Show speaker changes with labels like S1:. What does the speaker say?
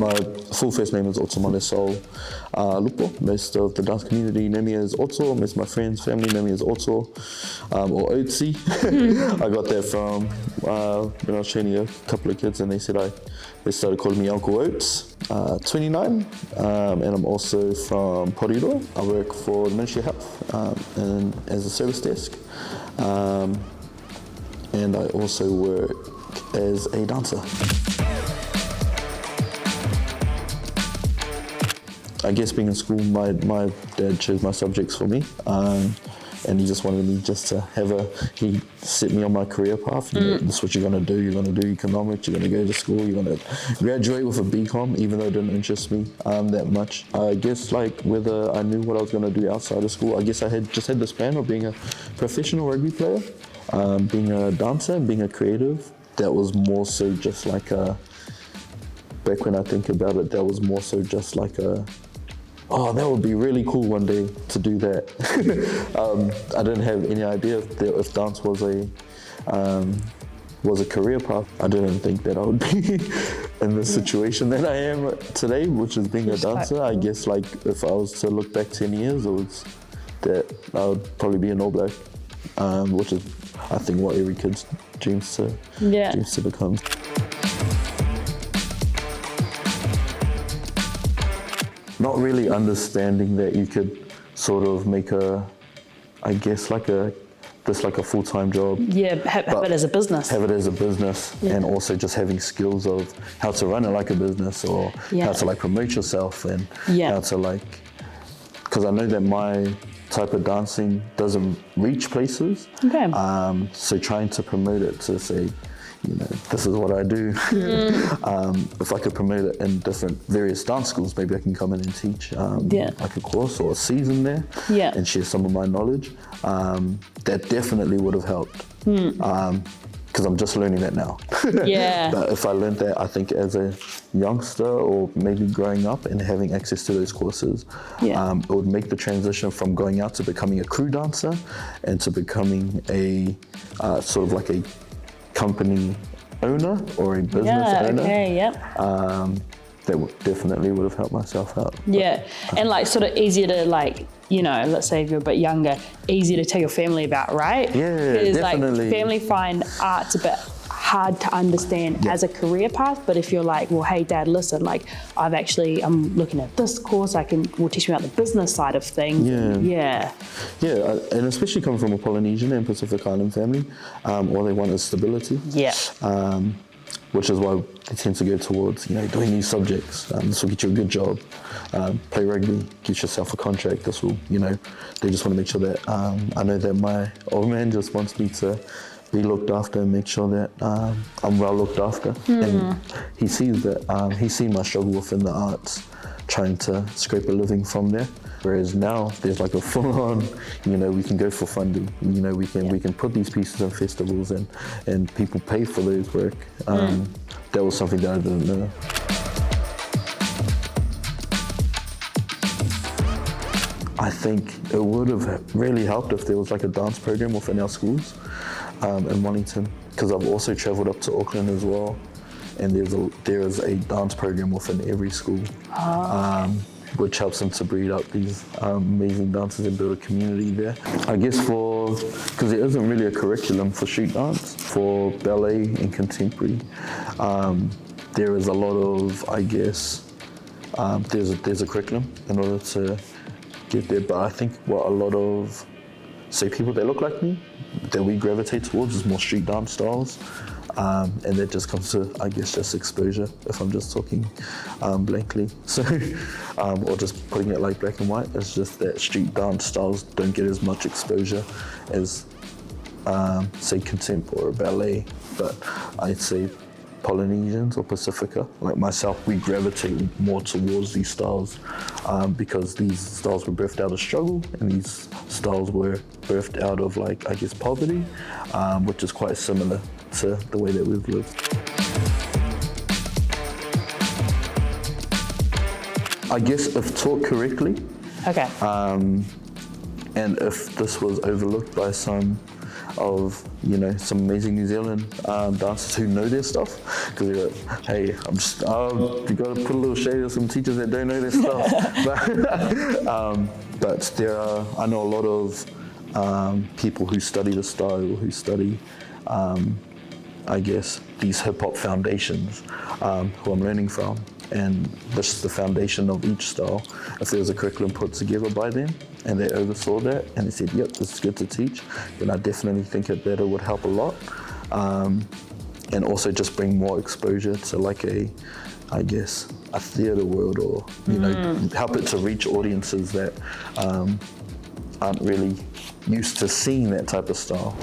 S1: my full first name is Otsomale Sol Lupo. Most of the dance community know me as Otso. Most of my friends, family know me as Otso or Otsi. I got that from when I was training a couple of kids, and they started calling me Uncle Oats. 29, and I'm also from Poriro. I work for the Ministry of Health and as a service desk, and I also work as a dancer. I guess being in school, my dad chose my subjects for me, and he just wanted me just to he set me on my career path. You know, this is what you're going to do. You're going to do economics, you're going to go to school, you're going to graduate with a BCom, even though it didn't interest me that much. I guess like whether I knew what I was going to do outside of school, I guess I had this plan of being a professional rugby player, being a dancer, and being a creative. That was more so just like back when I think about it, that was more so just like oh, that would be really cool one day to do that. I didn't have any idea if dance was a career path. I didn't think that I would be in the situation that I am today, which is being a dancer. I guess like if I was to look back 10 years, that I would probably be an All Black, which is I think what every kid's dreams to become. Not really understanding that you could sort of make I guess like a full-time job.
S2: Yeah, have it as a business.
S1: Have it as a business, and also just having skills of how to run it like a business, or how to like promote yourself, and how to like, because I know that my type of dancing doesn't reach places. Okay. So trying to promote it to say, you know, this is what I do. If I could promote it in various dance schools, maybe I can come in and teach like a course or a season there and share some of my knowledge. That definitely would have helped. Because I'm just learning that now. But if I learned that, I think as a youngster or maybe growing up and having access to those courses, it would make the transition from going out to becoming a crew dancer and to becoming a sort of like a company owner or a business owner. That definitely would have helped myself out.
S2: And like sort of easier to like, you know, let's say if you're a bit younger, easier to tell your family about, right?
S1: Because definitely.
S2: Like family find art's a bit hard to understand as a career path, but if you're like, well, hey dad, listen, like I'm looking at this course, will teach me about the business side of things. And especially coming from a Polynesian and Pacific Island family, all they want is stability. Which is why they tend to go towards, you know, doing these subjects. This will get you a good job. Play rugby, get yourself a contract. This will, you know, they just want to make sure that, I know that my old man just wants me to be looked after and make sure that I'm well looked after. And he sees that, he's seen my struggle within the arts, trying to scrape a living from there. Whereas now there's like a full-on, you know, we can go for funding. You know, we can put these pieces in festivals and people pay for those work. That was something that I didn't know. I think it would have really helped if there was like a dance program within our schools in Wellington, because I've also travelled up to Auckland as well, and there is a dance program within every school. Which helps them to breed up these amazing dancers and build a community there. I guess because there isn't really a curriculum for street dance, for ballet and contemporary, there is a lot of, I guess, there's a curriculum in order to get there, but I think what a lot of, say, people that look like me, that we gravitate towards is more street dance styles. And that just comes to, I guess, just exposure, if I'm just talking blankly. So, or just putting it like black and white, it's just that street dance styles don't get as much exposure as, say, contemp or ballet. But I'd say Polynesians or Pacifica, like myself, we gravitate more towards these styles because these styles were birthed out of struggle, and these styles were birthed out of, like, I guess, poverty, which is quite similar to the way that we've lived. I guess if taught correctly, and if this was overlooked by some
S1: of, you know, some amazing New Zealand dancers who know their stuff. Because they're like, hey, you got to put a little shade of some teachers that don't know their stuff. But there are, I know a lot of people who study the style, who study, I guess, these hip hop foundations, who I'm learning from. And this is the foundation of each style. If there was a curriculum put together by them and they oversaw that and they said, yep, this is good to teach, then I definitely think that it would help a lot. And also just bring more exposure to like a theatre world, or, you know, help it to reach audiences that aren't really used to seeing that type of style.